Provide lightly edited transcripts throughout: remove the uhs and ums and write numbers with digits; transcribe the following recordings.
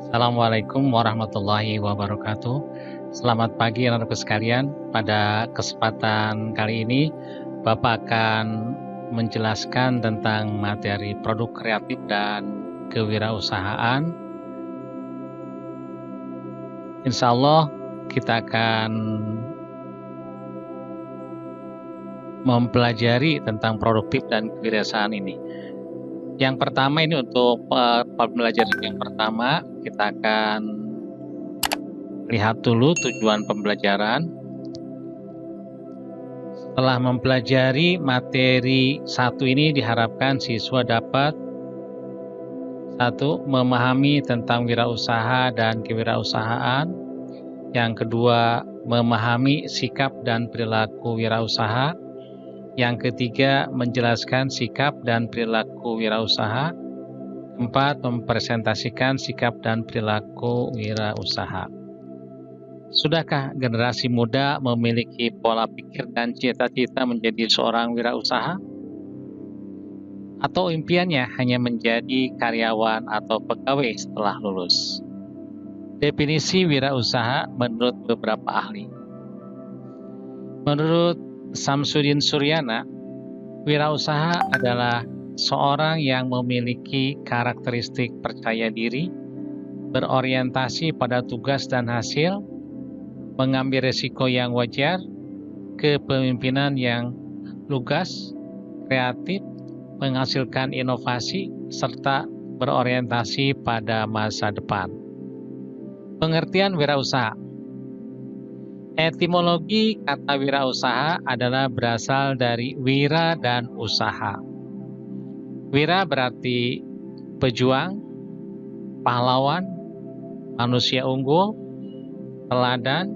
Assalamualaikum warahmatullahi wabarakatuh. Selamat pagi anak-anakku sekalian. Pada kesempatan kali ini, Bapak akan menjelaskan tentang materi produk kreatif dan kewirausahaan. Insya Allah kita akan mempelajari tentang produktif dan kewirausahaan ini. Yang pertama ini untuk pembelajaran yang pertama, kita akan lihat dulu tujuan pembelajaran. Setelah mempelajari materi satu ini, diharapkan siswa dapat satu, memahami tentang wirausaha dan kewirausahaan. Yang kedua, memahami sikap dan perilaku wirausaha. Yang ketiga, menjelaskan sikap dan perilaku wirausaha. Empat, mempresentasikan sikap dan perilaku wirausaha. Sudahkah generasi muda memiliki pola pikir dan cita-cita menjadi seorang wirausaha? Atau impiannya hanya menjadi karyawan atau pegawai setelah lulus? Definisi wirausaha menurut beberapa ahli. Menurut Samsudin Suryana, wirausaha adalah seorang yang memiliki karakteristik percaya diri, berorientasi pada tugas dan hasil, mengambil risiko yang wajar, kepemimpinan yang lugas, kreatif, menghasilkan inovasi, serta berorientasi pada masa depan. Pengertian wirausaha. Etimologi kata wirausaha adalah berasal dari wira dan usaha. Wira berarti pejuang, pahlawan, manusia unggul, teladan,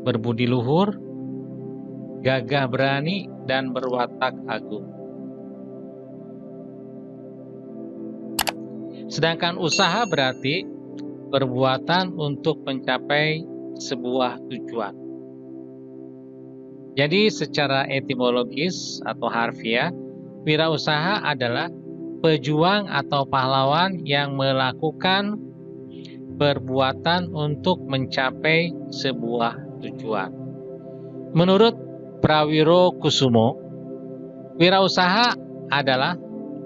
berbudi luhur, gagah berani, dan berwatak agung. Sedangkan usaha berarti perbuatan untuk mencapai sebuah tujuan. Jadi secara etimologis atau harfiah, wirausaha adalah pejuang atau pahlawan yang melakukan perbuatan untuk mencapai sebuah tujuan. Menurut Prawiro Kusumo, wirausaha adalah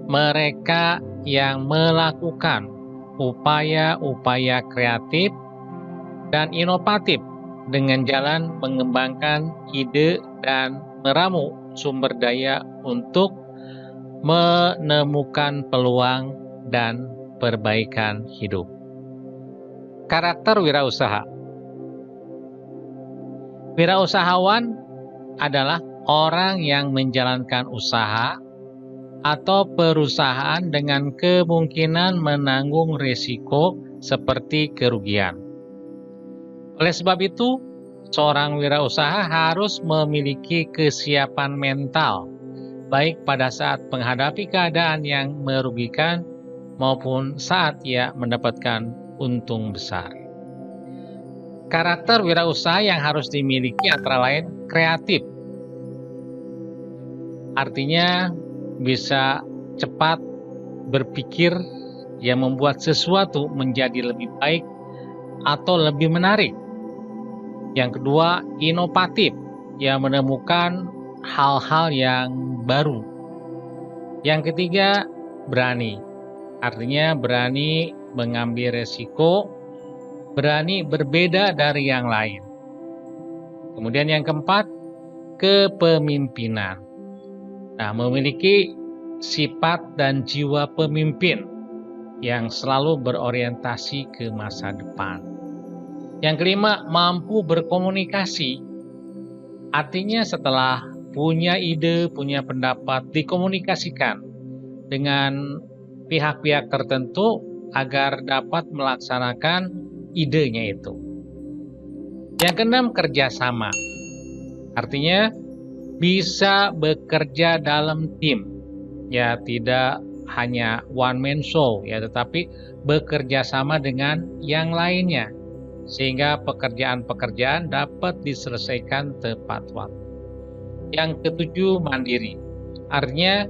mereka yang melakukan upaya-upaya kreatif dan inovatif dengan jalan mengembangkan ide dan meramu sumber daya untuk menemukan peluang dan perbaikan hidup. Karakter wirausaha. Wirausahawan adalah orang yang menjalankan usaha atau perusahaan dengan kemungkinan menanggung risiko seperti kerugian. Oleh sebab itu, seorang wirausaha harus memiliki kesiapan mental, baik pada saat menghadapi keadaan yang merugikan maupun saat ia mendapatkan untung besar. Karakter wirausaha yang harus dimiliki antara lain kreatif. Artinya bisa cepat berpikir yang membuat sesuatu menjadi lebih baik atau lebih menarik. Yang kedua, inovatif, yang menemukan hal-hal yang baru. Yang ketiga, berani. Artinya berani mengambil resiko, berani berbeda dari yang lain. Kemudian yang keempat, kepemimpinan. Nah, memiliki sifat dan jiwa pemimpin yang selalu berorientasi ke masa depan. Yang kelima, mampu berkomunikasi. Artinya setelah punya ide, punya pendapat, dikomunikasikan dengan pihak-pihak tertentu agar dapat melaksanakan idenya itu. Yang keenam, kerjasama. Artinya bisa bekerja dalam tim. Ya, tidak hanya one man show, ya, tetapi bekerja sama dengan yang lainnya, sehingga pekerjaan-pekerjaan dapat diselesaikan tepat waktu. Yang ketujuh, mandiri. Artinya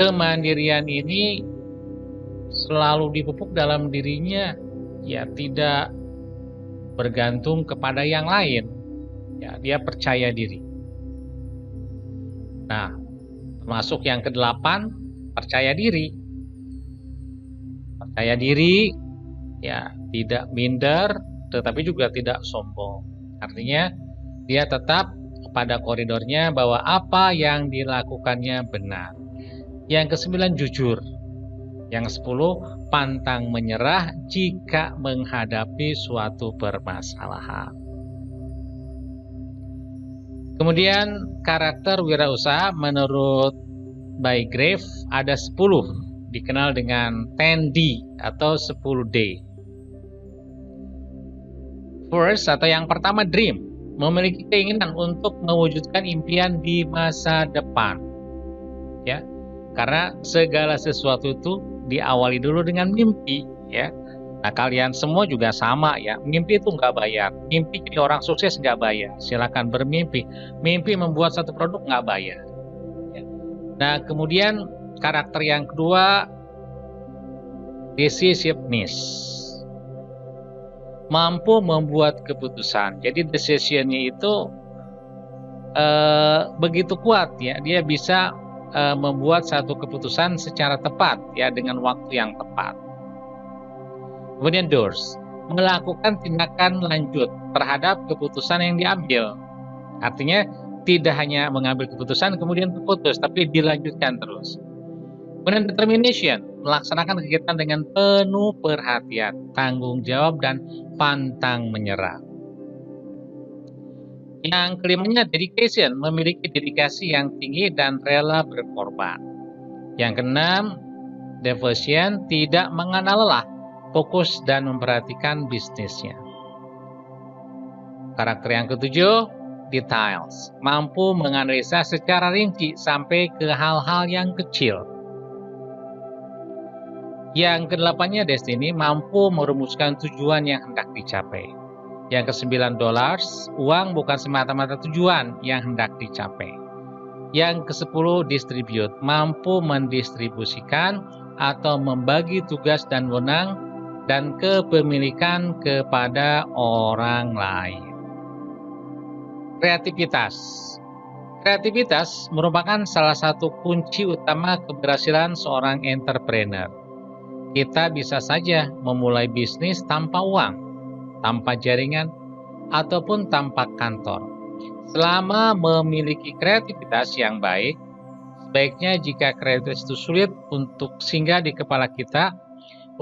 kemandirian ini selalu dipupuk dalam dirinya ya tidak bergantung kepada yang lain. Ya, dia percaya diri. Nah, termasuk yang kedelapan, percaya diri. Percaya diri, ya tidak minder, tetapi juga tidak sombong. Artinya dia tetap pada koridornya bahwa apa yang dilakukannya benar. Yang kesembilan, jujur. Yang 10, pantang menyerah jika menghadapi suatu permasalahan. Kemudian karakter wirausaha menurut Bygrave ada 10, dikenal dengan 10D atau 10D. First atau yang pertama, dream, memiliki keinginan untuk mewujudkan impian di masa depan. Ya, karena segala sesuatu itu diawali dulu dengan mimpi, ya. Nah, kalian semua juga sama, ya. Mimpi itu nggak bayar. Mimpi jadi orang sukses nggak bayar. Silakan bermimpi. Mimpi membuat satu produk nggak bayar. Ya. Nah, kemudian karakter yang kedua, decisiveness, mampu membuat keputusan. Jadi decisionnya itu begitu kuat, ya. Dia bisa membuat satu keputusan secara tepat, ya, dengan waktu yang tepat. Kemudian doers, melakukan tindakan lanjut terhadap keputusan yang diambil. Artinya tidak hanya mengambil keputusan kemudian terputus, tapi dilanjutkan terus. Kemudian determination, melaksanakan kegiatan dengan penuh perhatian, tanggung jawab, dan pantang menyerah. Yang kelimanya dedication, memiliki dedikasi yang tinggi dan rela berkorban. Yang keenam, devotion, tidak mengenal lelah, fokus dan memperhatikan bisnisnya. Karakter yang ketujuh, details, mampu menganalisa secara rinci sampai ke hal-hal yang kecil. Yang kedelapannya destiny, mampu merumuskan tujuan yang hendak dicapai. Yang kesembilan, dollars, uang bukan semata-mata tujuan yang hendak dicapai. Yang kesepuluh, distribute, mampu mendistribusikan atau membagi tugas dan wewenang dan kepemilikan kepada orang lain. Kreativitas. Kreativitas merupakan salah satu kunci utama keberhasilan seorang entrepreneur. Kita bisa saja memulai bisnis tanpa uang, tanpa jaringan, ataupun tanpa kantor. Selama memiliki kreativitas yang baik, sebaiknya jika kreativitas itu sulit untuk singgah di kepala kita,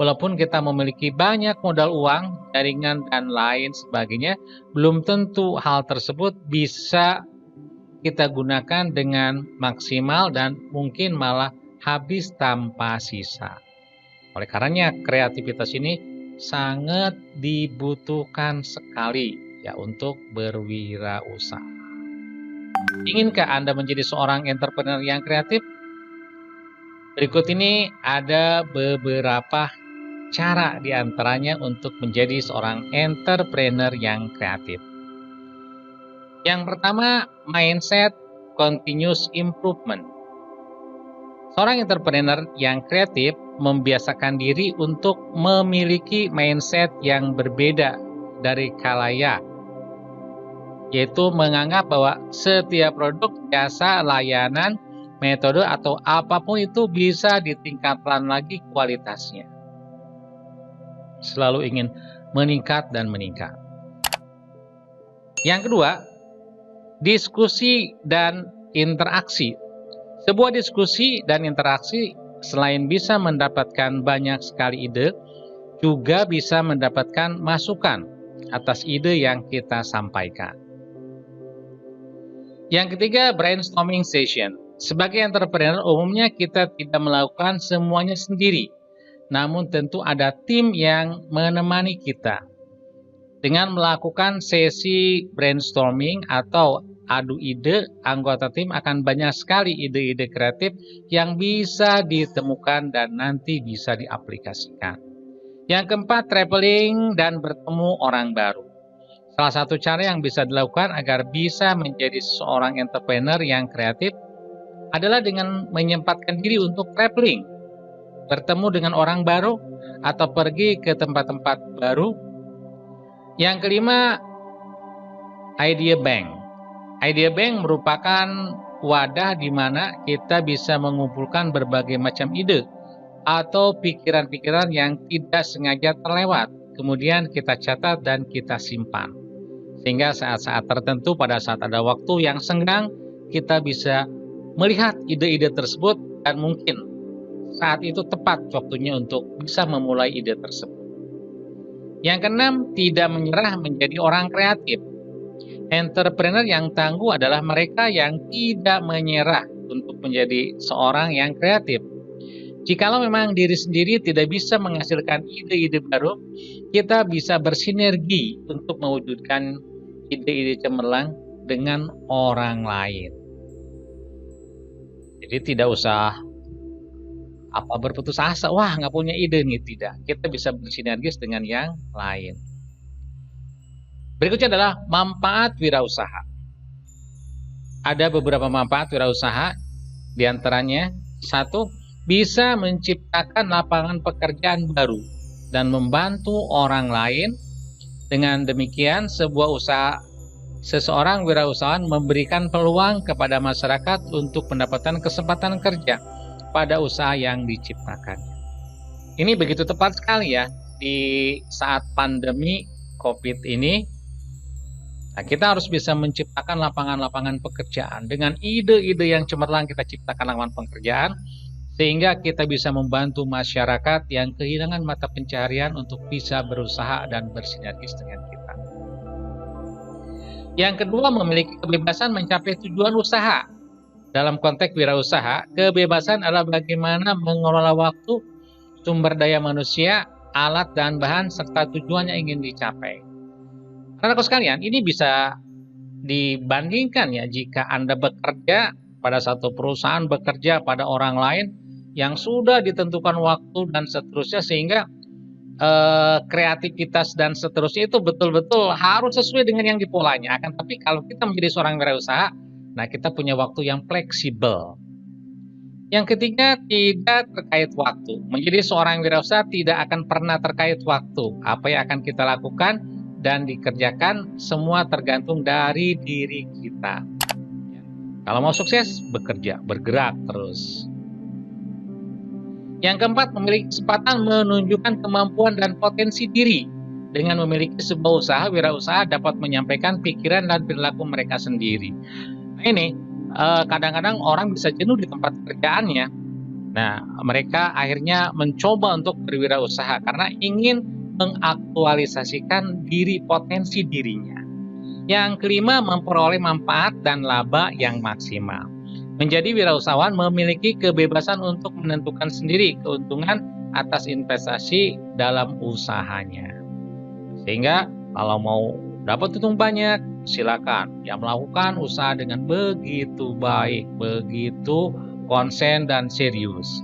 walaupun kita memiliki banyak modal uang, jaringan, dan lain sebagainya, belum tentu hal tersebut bisa kita gunakan dengan maksimal dan mungkin malah habis tanpa sisa. Oleh karenanya kreativitas ini sangat dibutuhkan sekali, ya, untuk berwirausaha. Inginkah Anda menjadi seorang entrepreneur yang kreatif? Berikut ini ada beberapa cara diantaranya untuk menjadi seorang entrepreneur yang kreatif. Yang pertama, mindset continuous improvement. Seorang entrepreneur yang kreatif membiasakan diri untuk memiliki mindset yang berbeda dari khalayak, yaitu menganggap bahwa setiap produk, jasa, layanan, metode, atau apapun itu bisa ditingkatkan lagi kualitasnya. Selalu ingin meningkat dan meningkat. Yang kedua, diskusi dan interaksi. Sebuah diskusi dan interaksi selain bisa mendapatkan banyak sekali ide, juga bisa mendapatkan masukan atas ide yang kita sampaikan. Yang ketiga, brainstorming session. Sebagai entrepreneur, umumnya kita tidak melakukan semuanya sendiri, namun tentu ada tim yang menemani kita. Dengan melakukan sesi brainstorming atau adu ide, anggota tim akan banyak sekali ide-ide kreatif yang bisa ditemukan dan nanti bisa diaplikasikan. Yang keempat, traveling dan bertemu orang baru. Salah satu cara yang bisa dilakukan agar bisa menjadi seorang entrepreneur yang kreatif adalah dengan menyempatkan diri untuk traveling, bertemu dengan orang baru, atau pergi ke tempat-tempat baru. Yang kelima, Idea Bank. Idea Bank merupakan wadah di mana kita bisa mengumpulkan berbagai macam ide atau pikiran-pikiran yang tidak sengaja terlewat. Kemudian kita catat dan kita simpan. Sehingga saat-saat tertentu pada saat ada waktu yang senggang, kita bisa melihat ide-ide tersebut dan mungkin saat itu tepat waktunya untuk bisa memulai ide tersebut. Yang keenam, tidak menyerah menjadi orang kreatif. Entrepreneur yang tangguh adalah mereka yang tidak menyerah untuk menjadi seorang yang kreatif. Jikalau memang diri sendiri tidak bisa menghasilkan ide-ide baru, kita bisa bersinergi untuk mewujudkan ide-ide cemerlang dengan orang lain. Jadi tidak usah berputus asa, wah nggak punya ide nih, tidak. Kita bisa bersinergis dengan yang lain. Berikutnya adalah manfaat wirausaha. Ada beberapa manfaat wirausaha, diantaranya satu, bisa menciptakan lapangan pekerjaan baru dan membantu orang lain. Dengan demikian, seseorang wirausahawan memberikan peluang kepada masyarakat untuk mendapatkan kesempatan kerja pada usaha yang diciptakan. Ini begitu tepat sekali ya di saat pandemi COVID ini. Nah, kita harus bisa menciptakan lapangan-lapangan pekerjaan. Dengan ide-ide yang cemerlang kita ciptakan lapangan pekerjaan, sehingga kita bisa membantu masyarakat yang kehilangan mata pencaharian untuk bisa berusaha dan bersinergis dengan kita. Yang kedua, memiliki kebebasan mencapai tujuan usaha. Dalam konteks wirausaha, kebebasan adalah bagaimana mengelola waktu, sumber daya manusia, alat dan bahan, serta tujuan yang ingin dicapai. Rekan-rekan sekalian, ini bisa dibandingkan ya jika Anda bekerja pada satu perusahaan, bekerja pada orang lain yang sudah ditentukan waktu dan seterusnya, sehingga kreativitas dan seterusnya itu betul-betul harus sesuai dengan yang dipolanya. Akan tapi kalau kita menjadi seorang wirausaha, nah kita punya waktu yang fleksibel. Yang ketiga, tidak terkait waktu. Menjadi seorang wirausaha tidak akan pernah terkait waktu. Apa yang akan kita lakukan dan dikerjakan semua tergantung dari diri kita. Kalau mau sukses, bekerja, bergerak terus. Yang keempat, memiliki kesempatan menunjukkan kemampuan dan potensi diri. Dengan memiliki sebuah usaha, wirausaha dapat menyampaikan pikiran dan perilaku mereka sendiri. Nah, ini kadang-kadang orang bisa jenuh di tempat kerjaannya. Nah, mereka akhirnya mencoba untuk berwirausaha karena ingin mengaktualisasikan diri, potensi dirinya. Yang kelima, memperoleh manfaat dan laba yang maksimal. Menjadi wirausahawan memiliki kebebasan untuk menentukan sendiri keuntungan atas investasi dalam usahanya. Sehingga kalau mau dapat untung banyak, silakan ya melakukan usaha dengan begitu baik, begitu konsen dan serius.